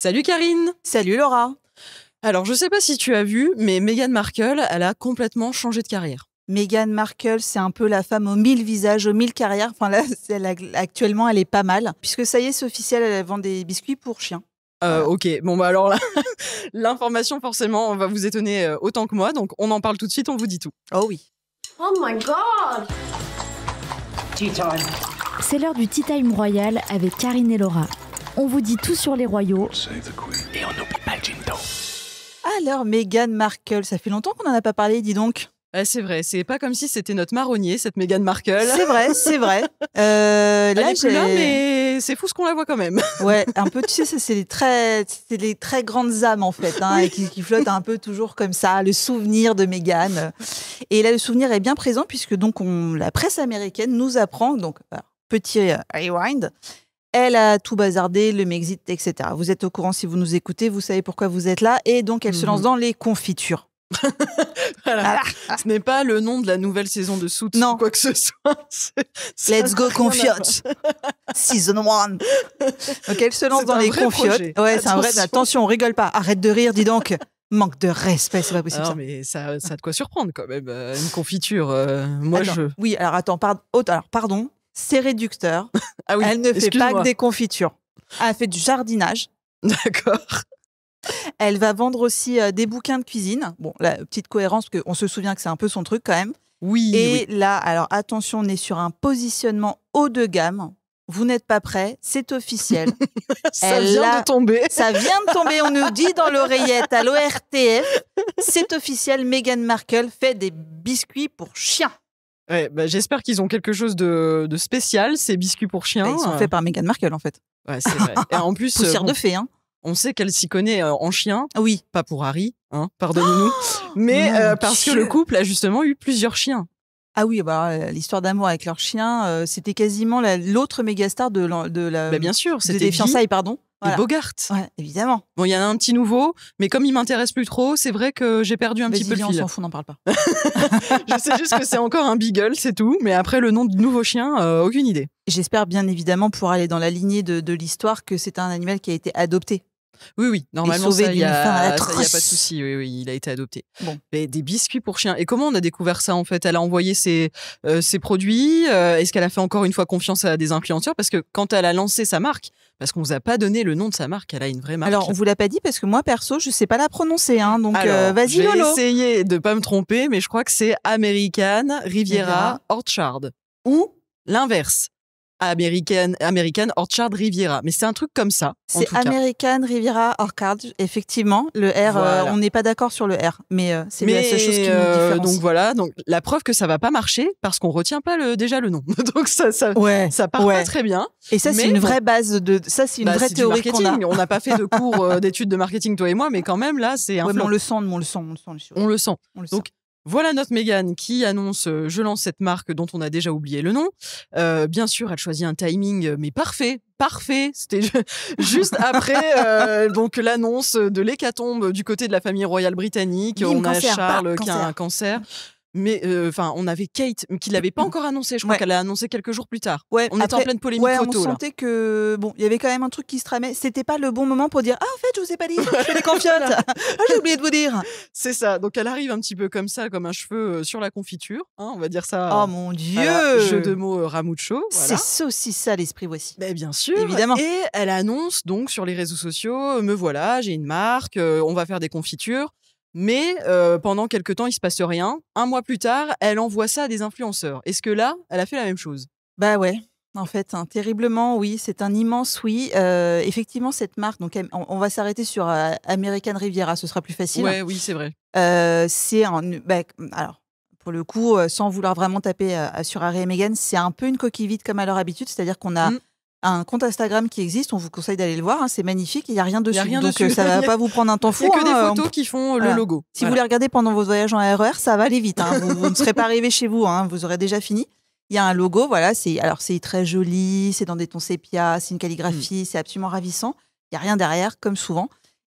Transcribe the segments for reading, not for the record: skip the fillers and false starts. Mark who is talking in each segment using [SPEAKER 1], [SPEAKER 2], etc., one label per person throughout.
[SPEAKER 1] Salut Karine.
[SPEAKER 2] Salut Laura.
[SPEAKER 1] Alors, je sais pas si tu as vu, mais Meghan Markle, elle a complètement changé de carrière.
[SPEAKER 2] Meghan Markle, c'est un peu la femme aux 1000 visages, aux 1000 carrières. Enfin là, actuellement, elle est pas mal. Puisque ça y est, c'est officiel, elle vend des biscuits pour chiens. Voilà.
[SPEAKER 1] Ok, bon bah alors là, l'information forcément va vous étonner autant que moi, donc on en parle tout de suite, on vous dit tout.
[SPEAKER 2] Oh oui.
[SPEAKER 3] Oh my god!
[SPEAKER 4] Tea time.
[SPEAKER 5] C'est l'heure du Tea Time Royal avec Karine et Laura. On vous dit tout sur les royaux.
[SPEAKER 4] Et on n'oublie pas le ginto.
[SPEAKER 2] Alors, Meghan Markle, ça fait longtemps qu'on n'en a pas parlé, dis donc.
[SPEAKER 1] C'est vrai, c'est pas comme si c'était notre marronnier, cette Meghan Markle.
[SPEAKER 2] C'est vrai, c'est vrai.
[SPEAKER 1] Elle est plus là, mais c'est fou ce qu'on la voit quand même.
[SPEAKER 2] Ouais, un peu, tu sais, c'est des très grandes âmes en fait, hein, et qui flottent un peu toujours comme ça, le souvenir de Meghan. Et là, le souvenir est bien présent puisque donc la presse américaine nous apprend, donc petit rewind, elle a tout bazardé, le Megxit, etc. Vous êtes au courant si vous nous écoutez, vous savez pourquoi vous êtes là, et donc elle se lance dans les confitures.
[SPEAKER 1] Voilà. Ce n'est pas le nom de la nouvelle saison de Suits ou quoi que ce soit.
[SPEAKER 2] Let's go confiote. Season 1. Donc elle se lance dans les confiotes. Ouais, c'est un vrai. Attention, on rigole pas. Arrête de rire, dis donc. Manque de respect, c'est pas possible.
[SPEAKER 1] Non,
[SPEAKER 2] ça.
[SPEAKER 1] mais ça a de quoi surprendre quand même. Une confiture.
[SPEAKER 2] Oui, alors attends, pardon. C'est réducteur.
[SPEAKER 1] Ah oui,
[SPEAKER 2] elle ne fait pas que des confitures. Elle fait du jardinage.
[SPEAKER 1] D'accord.
[SPEAKER 2] Elle va vendre aussi des bouquins de cuisine. Bon, la petite cohérence, parce qu'on se souvient que c'est un peu son truc quand même.
[SPEAKER 1] Oui.
[SPEAKER 2] Et là, alors attention, on est sur un positionnement haut de gamme. Vous n'êtes pas prêts, c'est officiel.
[SPEAKER 1] Ça vient de tomber.
[SPEAKER 2] Ça vient de tomber, on nous dit dans l'oreillette à l'ORTF. C'est officiel, Meghan Markle fait des biscuits pour chiens.
[SPEAKER 1] Ouais, j'espère qu'ils ont quelque chose de spécial, ces biscuits pour chiens.
[SPEAKER 2] Ils sont faits par Meghan Markle en fait.
[SPEAKER 1] Ouais, c'est vrai. Et en plus,
[SPEAKER 2] poussière de fée, hein.
[SPEAKER 1] On sait qu'elle s'y connaît en chien.
[SPEAKER 2] Oui.
[SPEAKER 1] Pas pour Harry, hein, pardonnez-nous. Mais parce que le couple a justement eu plusieurs chiens.
[SPEAKER 2] Ah oui, l'histoire d'amour avec leur chien, c'était quasiment l'autre mégastar de la
[SPEAKER 1] bien sûr, c'était
[SPEAKER 2] des fiançailles, pardon.
[SPEAKER 1] Voilà. Et Bogart.
[SPEAKER 2] Ouais, évidemment.
[SPEAKER 1] Bon, il y en a un petit nouveau, mais comme il m'intéresse plus trop, c'est vrai que j'ai perdu un petit peu le fil.
[SPEAKER 2] On s'en fout, n'en parle pas.
[SPEAKER 1] Je sais juste que c'est encore un beagle, c'est tout. Mais après, le nom du nouveau chien, aucune idée.
[SPEAKER 2] J'espère bien évidemment, pour aller dans la lignée de l'histoire, que c'est un animal qui a été adopté.
[SPEAKER 1] Oui, normalement,
[SPEAKER 2] il
[SPEAKER 1] n'y a pas de souci. Oui, il a été adopté.
[SPEAKER 2] Bon.
[SPEAKER 1] Mais des biscuits pour chiens. Et comment on a découvert ça, en fait? Elle a envoyé ses produits. Est-ce qu'elle a fait encore une fois confiance à des influenceurs? Parce que quand elle a lancé sa marque, parce qu'on ne vous a pas donné le nom de sa marque, elle a une vraie marque.
[SPEAKER 2] Alors, on ne vous l'a pas dit parce que moi, perso, je ne sais pas la prononcer. Hein, donc, vas-y, Lolo.
[SPEAKER 1] Je vais essayer de ne pas me tromper, mais je crois que c'est American Riviera Orchard. Ou l'inverse. American Orchard Riviera. Mais c'est un truc comme ça.
[SPEAKER 2] C'est American Riviera Orchard, effectivement. Le R, voilà. On n'est pas d'accord sur le R, mais c'est la seule chose qui nous différencie.
[SPEAKER 1] Donc voilà, la preuve que ça va pas marcher parce qu'on retient pas déjà le nom. Donc ça part pas très bien.
[SPEAKER 2] Et ça, c'est une vraie base ça, c'est une vraie théorie qu'on a.
[SPEAKER 1] On n'a pas fait de cours d'études de marketing, toi et moi, mais quand même là, c'est un.
[SPEAKER 2] Ouais, mais on le sent.
[SPEAKER 1] On le sent. Donc voilà notre Meghan qui annonce je lance cette marque dont on a déjà oublié le nom. Bien sûr, elle choisit un timing mais parfait. C'était juste après donc l'annonce de l'hécatombe du côté de la famille royale britannique. On a Charles qui a un cancer. Mais on avait Kate qui l'avait pas encore annoncé. Je crois qu'elle l'a annoncé quelques jours plus tard.
[SPEAKER 2] Ouais,
[SPEAKER 1] on était en pleine polémique photo.
[SPEAKER 2] On sentait que il y avait quand même un truc qui se tramait. C'était pas le bon moment pour dire en fait je vous ai pas dit, je fais des confiotes. J'ai oublié de vous dire.
[SPEAKER 1] C'est ça. Donc elle arrive un petit peu comme ça, comme un cheveu sur la confiture. Hein, on va dire ça.
[SPEAKER 2] Oh mon Dieu.
[SPEAKER 1] Jeu de mots Ramucho. Voilà.
[SPEAKER 2] C'est aussi ça l'esprit voici.
[SPEAKER 1] Mais bien sûr.
[SPEAKER 2] Évidemment.
[SPEAKER 1] Et elle annonce donc sur les réseaux sociaux, me voilà, j'ai une marque, on va faire des confitures. Mais pendant quelques temps, il se passe rien. Un mois plus tard, elle envoie ça à des influenceurs. Est-ce que là, elle a fait la même chose?
[SPEAKER 2] Bah ouais, en fait, terriblement, oui. C'est un immense oui. Effectivement, cette marque, donc on va s'arrêter sur American Riviera, ce sera plus facile.
[SPEAKER 1] Ouais, oui, c'est vrai.
[SPEAKER 2] Alors, pour le coup, sans vouloir vraiment taper sur Harry et Meghan, c'est un peu une coquille vide comme à leur habitude. C'est-à-dire qu'on a un compte Instagram qui existe, on vous conseille d'aller le voir, hein, c'est magnifique, il n'y a rien dessus. Donc ça ne va pas vous prendre un temps fou.
[SPEAKER 1] Il n'y a que des photos qui font le logo.
[SPEAKER 2] Si vous les regardez pendant vos voyages en RER, ça va aller vite. Hein. Vous ne serez pas arrivé chez vous, hein, vous aurez déjà fini. Il y a un logo, voilà, c'est très joli, c'est dans des tons sépia, c'est une calligraphie, c'est absolument ravissant. Il n'y a rien derrière, comme souvent.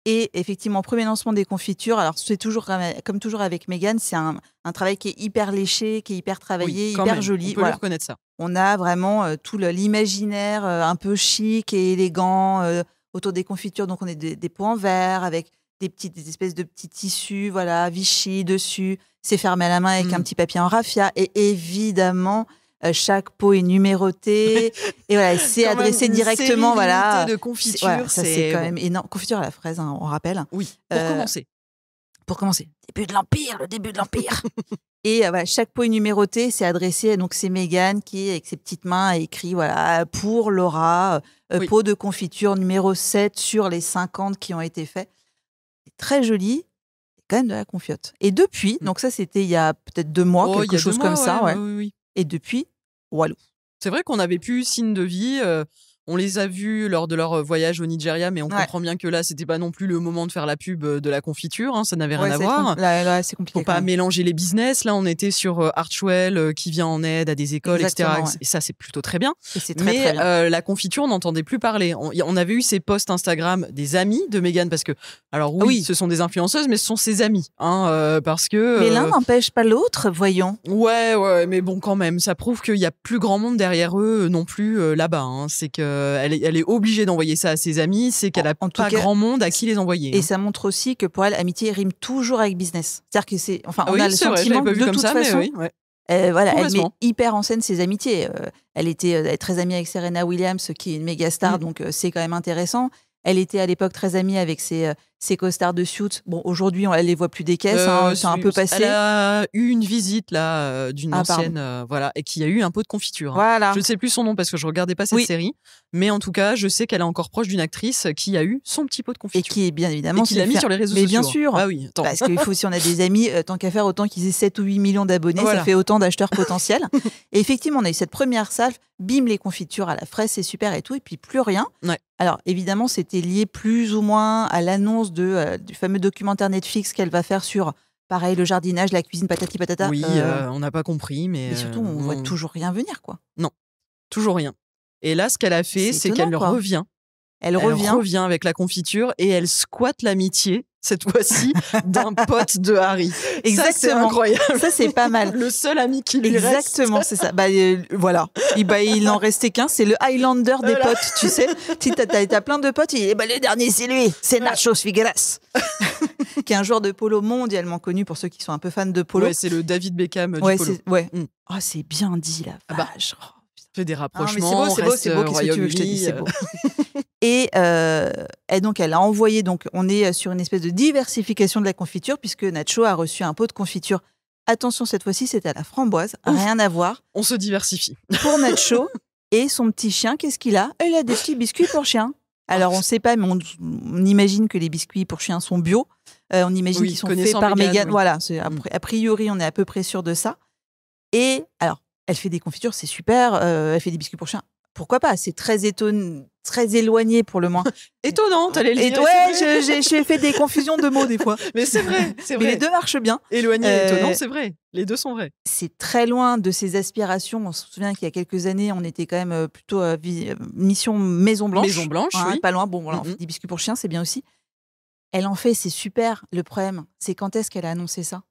[SPEAKER 2] Et effectivement, premier lancement des confitures, alors c'est toujours, comme toujours avec Meghan, c'est un travail qui est hyper léché, qui est hyper travaillé, hyper joli.
[SPEAKER 1] On peut lui reconnaître ça.
[SPEAKER 2] On a vraiment tout l'imaginaire un peu chic et élégant autour des confitures. Donc, on a des pots en verre avec des espèces de petits tissus, voilà, Vichy dessus. C'est fermé à la main avec un petit papier en raffia. Et évidemment, chaque pot est numéroté. Et voilà, c'est adressé directement. Voilà.
[SPEAKER 1] De confiture,
[SPEAKER 2] voilà, ça, c'est quand même énorme. Confiture à la fraise, hein, on rappelle.
[SPEAKER 1] Oui, pour commencer.
[SPEAKER 2] Le début de l'Empire. Et voilà, chaque pot est numéroté, c'est adressé, donc c'est Meghan qui, avec ses petites mains, a écrit voilà, pour Laura, pot de confiture numéro 7 sur les 50 qui ont été faits. C'est très joli, c'est quand même de la confiote. Et depuis, donc ça c'était il y a peut-être 2 mois, quelque chose comme ça. Ouais.
[SPEAKER 1] Oui.
[SPEAKER 2] Et depuis, walou.
[SPEAKER 1] C'est vrai qu'on n'avait plus signe de vie. On les a vus lors de leur voyage au Nigeria, mais on comprend bien que là, c'était pas non plus le moment de faire la pub de la confiture. Hein, ça n'avait rien à voir.
[SPEAKER 2] Là, c'est compliqué.
[SPEAKER 1] Faut pas mélanger les business. Là, on était sur Archwell qui vient en aide à des écoles, etc. Ouais. Et ça, c'est plutôt très bien.
[SPEAKER 2] Et c'est très bien.
[SPEAKER 1] La confiture, on n'entendait plus parler. On avait eu ces posts Instagram des amis de Meghan parce que, alors oui, ce sont des influenceuses, mais ce sont ses amis, hein, parce que.
[SPEAKER 2] Mais l'un n'empêche pas l'autre, voyons.
[SPEAKER 1] Ouais, mais bon, quand même, ça prouve qu'il y a plus grand monde derrière eux non plus là-bas. Hein. C'est que elle est obligée d'envoyer ça à ses amis, c'est qu'elle a pas grand monde à qui les envoyer.
[SPEAKER 2] Et ça montre aussi que pour elle, amitié rime toujours avec business. C'est-à-dire que c'est, enfin, on
[SPEAKER 1] a
[SPEAKER 2] le sentiment
[SPEAKER 1] vrai,
[SPEAKER 2] que de toute façon, voilà, elle met hyper en scène ses amitiés. Elle est très amie avec Serena Williams, qui est une méga star, donc c'est quand même intéressant. Elle était à l'époque très amie avec ses co-stars de Suits. Bon, aujourd'hui, elle les voit plus des caisses, c'est un peu passé.
[SPEAKER 1] Elle a eu une visite là d'une ancienne, voilà, et qui a eu un pot de confiture. Hein.
[SPEAKER 2] Voilà.
[SPEAKER 1] Je ne sais plus son nom parce que je regardais pas cette série, mais en tout cas, je sais qu'elle est encore proche d'une actrice qui a eu son petit pot de confiture
[SPEAKER 2] et qui est bien évidemment
[SPEAKER 1] qui l'a mis sur les réseaux sociaux.
[SPEAKER 2] Mais bien sûr.
[SPEAKER 1] Ah oui,
[SPEAKER 2] parce qu'il faut, si on a des amis, tant qu'à faire, autant qu'ils aient 7 ou 8 millions d'abonnés, ça fait autant d'acheteurs potentiels. Et effectivement, on a eu cette première salve, bim, les confitures à la fraise, c'est super et tout, et puis plus rien.
[SPEAKER 1] Ouais.
[SPEAKER 2] Alors évidemment, c'était lié plus ou moins à l'annonce du fameux documentaire Netflix qu'elle va faire sur, pareil, le jardinage, la cuisine, patati patata.
[SPEAKER 1] Oui, on n'a pas compris, mais
[SPEAKER 2] surtout, on voit toujours rien venir, quoi.
[SPEAKER 1] Non, toujours rien. Et là, ce qu'elle a fait, c'est qu'elle revient. Elle revient avec la confiture et elle squatte l'amitié, cette fois-ci, d'un pote de Harry.
[SPEAKER 2] Exactement.
[SPEAKER 1] Ça, c'est incroyable.
[SPEAKER 2] Ça, c'est pas mal.
[SPEAKER 1] Le seul ami qui lui reste.
[SPEAKER 2] Exactement, c'est ça. Voilà. Il n'en restait qu'un, c'est le Highlander des potes, tu sais. Si t'as plein de potes, le dernier, c'est lui. C'est Nachos Figueras. Qui est un joueur de polo mondialement connu pour ceux qui sont un peu fans de polo.
[SPEAKER 1] Ouais, c'est le David Beckham du polo.
[SPEAKER 2] Oh, c'est bien dit, la vache.
[SPEAKER 1] Fait des rapprochements,
[SPEAKER 2] c'est beau, qu'est-ce que tu veux que je te dise, c'est beau. Et donc, elle a envoyé, donc on est sur une espèce de diversification de la confiture, puisque Nacho a reçu un pot de confiture. Attention, cette fois-ci, c'était à la framboise, rien à voir.
[SPEAKER 1] On se diversifie.
[SPEAKER 2] Pour Nacho et son petit chien, qu'est-ce qu'il a ? Il a des petits biscuits pour chien. Alors, on ne sait pas, mais on imagine que les biscuits pour chiens sont bio. On imagine qu'ils sont faits par Meghan. Voilà, a priori, on est à peu près sûr de ça. Et alors, elle fait des confitures, c'est super. Elle fait des biscuits pour chiens. Pourquoi pas ? C'est très éloigné pour le moins.
[SPEAKER 1] Étonnant, t'allais le dire.
[SPEAKER 2] Ouais, j'ai fait des confusions de mots des fois.
[SPEAKER 1] Mais c'est vrai.
[SPEAKER 2] Mais les deux marchent bien.
[SPEAKER 1] Éloigné et étonnant, c'est vrai. Les deux sont vrais.
[SPEAKER 2] C'est très loin de ses aspirations. On se souvient qu'il y a quelques années, on était quand même plutôt mission Maison Blanche.
[SPEAKER 1] Maison Blanche, oui.
[SPEAKER 2] Pas loin. Bon, voilà, on fait des biscuits pour chiens, c'est bien aussi. Elle en fait, c'est super. Le problème, c'est quand est-ce qu'elle a annoncé ça ?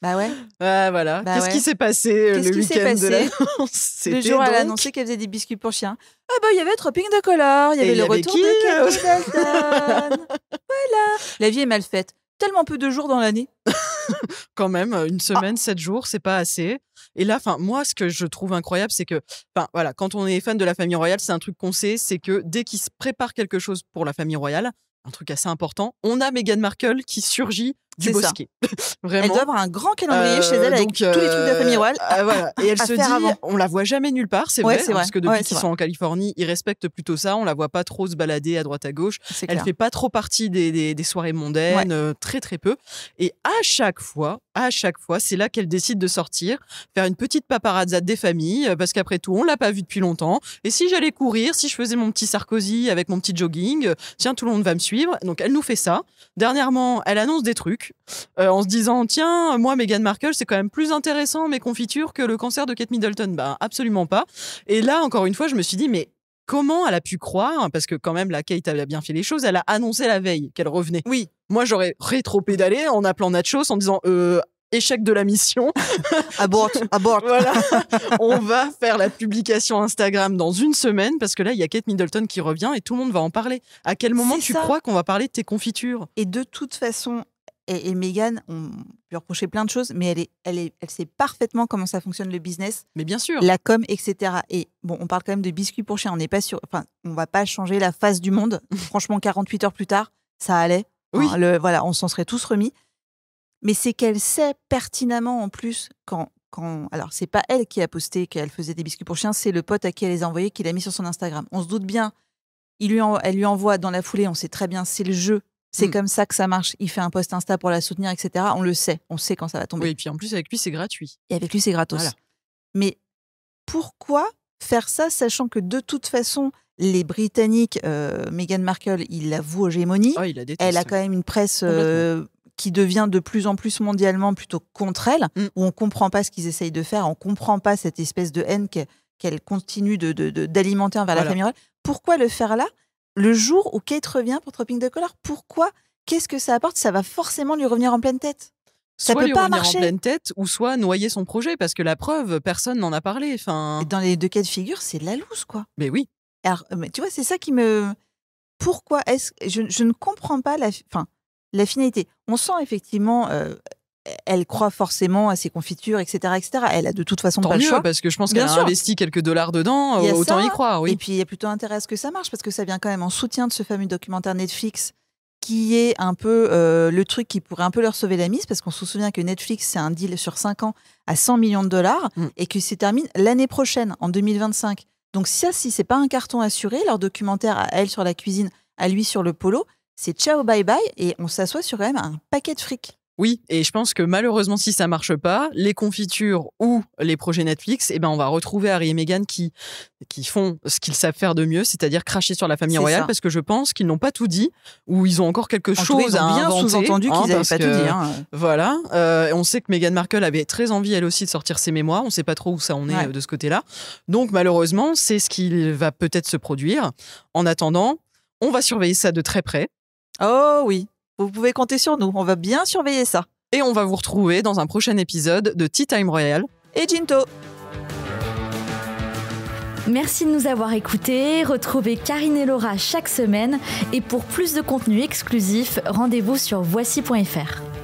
[SPEAKER 2] Bah ouais.
[SPEAKER 1] Voilà. Qu'est-ce qui s'est passé le week-end de l'annonce ?
[SPEAKER 2] Le jour où elle a annoncé qu'elle faisait des biscuits pour chiens. Il y avait Tropic de Color, il y avait le retour de Kate Middleton. Voilà. La vie est mal faite. Tellement peu de jours dans l'année.
[SPEAKER 1] Quand même, une semaine, 7 jours, c'est pas assez. Et là, moi, ce que je trouve incroyable, c'est que, voilà, quand on est fan de la famille royale, c'est un truc qu'on sait, c'est que dès qu'ils se préparent quelque chose pour la famille royale, un truc assez important, on a Meghan Markle qui surgit du bosquet. Vraiment.
[SPEAKER 2] Elle doit avoir un grand calendrier chez elle avec tous les trucs de la famille royale.
[SPEAKER 1] Voilà. Et elle se dit, on la voit jamais nulle part, c'est vrai, parce que depuis qu'ils sont
[SPEAKER 2] vrai.
[SPEAKER 1] en Californie, ils respectent plutôt ça. On la voit pas trop se balader à droite à gauche. Elle fait pas trop partie des soirées mondaines, très très peu. Et à chaque fois, c'est là qu'elle décide de sortir, faire une petite paparazzade des familles, parce qu'après tout, on l'a pas vue depuis longtemps. Et si j'allais courir, si je faisais mon petit Sarkozy avec mon petit jogging, tiens, tout le monde va me suivre. Donc elle nous fait ça. Dernièrement, elle annonce des trucs en se disant, tiens, moi, Meghan Markle, c'est quand même plus intéressant mes confitures que le cancer de Kate Middleton. Absolument pas. Et là, encore une fois, je me suis dit, mais comment elle a pu croire, parce que quand même, la Kate avait bien fait les choses, elle a annoncé la veille qu'elle revenait. Oui. Moi, j'aurais rétro-pédalé en appelant Nachos en disant échec de la mission.
[SPEAKER 2] Abort.
[SPEAKER 1] Voilà. On va faire la publication Instagram dans une semaine parce que là, il y a Kate Middleton qui revient et tout le monde va en parler. À quel moment tu crois qu'on va parler de tes confitures ?
[SPEAKER 2] Et de toute façon, et Meghan, on peut lui reprocher plein de choses, mais elle sait parfaitement comment ça fonctionne le business.
[SPEAKER 1] Mais bien sûr.
[SPEAKER 2] La com, etc. Et bon, on parle quand même de biscuits pour chiens. On n'est pas sûr. Enfin, on va pas changer la face du monde. Franchement, 48 heures plus tard, ça allait.
[SPEAKER 1] Oui.
[SPEAKER 2] Voilà, on s'en serait tous remis. Mais c'est qu'elle sait pertinemment en plus quand alors c'est pas elle qui a posté qu'elle faisait des biscuits pour chiens, c'est le pote à qui elle les a envoyés qui l'a mis sur son Instagram. On se doute bien. Elle lui envoie dans la foulée. On sait très bien, c'est le jeu. C'est comme ça que ça marche. Il fait un post Insta pour la soutenir, etc. On le sait. On sait quand ça va tomber.
[SPEAKER 1] Oui, et puis en plus, avec lui, c'est gratuit.
[SPEAKER 2] Et avec lui, c'est gratos.
[SPEAKER 1] Voilà.
[SPEAKER 2] Mais pourquoi faire ça, sachant que de toute façon, les Britanniques, Meghan Markle, ils la vouent aux gémonies.
[SPEAKER 1] Oh, il la déteste.
[SPEAKER 2] Elle a quand même une presse qui devient de plus en plus mondialement plutôt contre elle, où on ne comprend pas ce qu'ils essayent de faire, on ne comprend pas cette espèce de haine qu'elle continue d'alimenter envers la famille royale. Pourquoi le faire là ? Le jour où Kate revient pour Tropping de Color, pourquoi ? Qu'est-ce que ça apporte ? Ça va forcément lui revenir en pleine tête. Ça
[SPEAKER 1] soit
[SPEAKER 2] peut
[SPEAKER 1] lui
[SPEAKER 2] pas
[SPEAKER 1] revenir
[SPEAKER 2] marcher.
[SPEAKER 1] en pleine tête, ou soit noyer son projet, parce que la preuve, personne n'en a parlé. Enfin...
[SPEAKER 2] Et dans les deux cas de figure, c'est de la loose, quoi.
[SPEAKER 1] Mais oui.
[SPEAKER 2] Alors, mais tu vois, c'est ça qui me... Pourquoi est-ce... Je ne comprends pas la finalité. On sent effectivement... elle croit forcément à ses confitures, etc., etc. Elle a de toute façon
[SPEAKER 1] Tant
[SPEAKER 2] pas
[SPEAKER 1] mieux,
[SPEAKER 2] le choix.
[SPEAKER 1] parce que je pense qu'elle a investi quelques dollars dedans, autant y croire. Oui.
[SPEAKER 2] Et puis, il y a plutôt intérêt à ce que ça marche, parce que ça vient quand même en soutien de ce fameux documentaire Netflix, qui est un peu le truc qui pourrait un peu leur sauver la mise, parce qu'on se souvient que Netflix, c'est un deal sur 5 ans à 100 millions de dollars, et que ça termine l'année prochaine, en 2025. Donc si c'est pas un carton assuré, leur documentaire à elle sur la cuisine, à lui sur le polo, c'est ciao, bye bye, et on s'assoit sur quand même un paquet de fric.
[SPEAKER 1] Oui, et je pense que malheureusement, si ça marche pas, les confitures ou les projets Netflix, on va retrouver Harry et Meghan qui font ce qu'ils savent faire de mieux, c'est-à-dire cracher sur la famille royale, parce que je pense qu'ils n'ont pas tout dit, ou ils ont encore quelque chose à inventer.
[SPEAKER 2] Ils ont bien sous-entendu qu'ils n'avaient pas tout dit.
[SPEAKER 1] Voilà, on sait que Meghan Markle avait très envie, elle aussi, de sortir ses mémoires. On ne sait pas trop où ça en est de ce côté-là. Donc malheureusement, c'est ce qui va peut-être se produire. En attendant, on va surveiller ça de très près.
[SPEAKER 2] Oh oui. Vous pouvez compter sur nous, on va bien surveiller ça.
[SPEAKER 1] Et on va vous retrouver dans un prochain épisode de Tea Time Royal
[SPEAKER 2] et Ginto.
[SPEAKER 5] Merci de nous avoir écoutés. Retrouvez Karine et Laura chaque semaine. Et pour plus de contenu exclusif, rendez-vous sur voici.fr.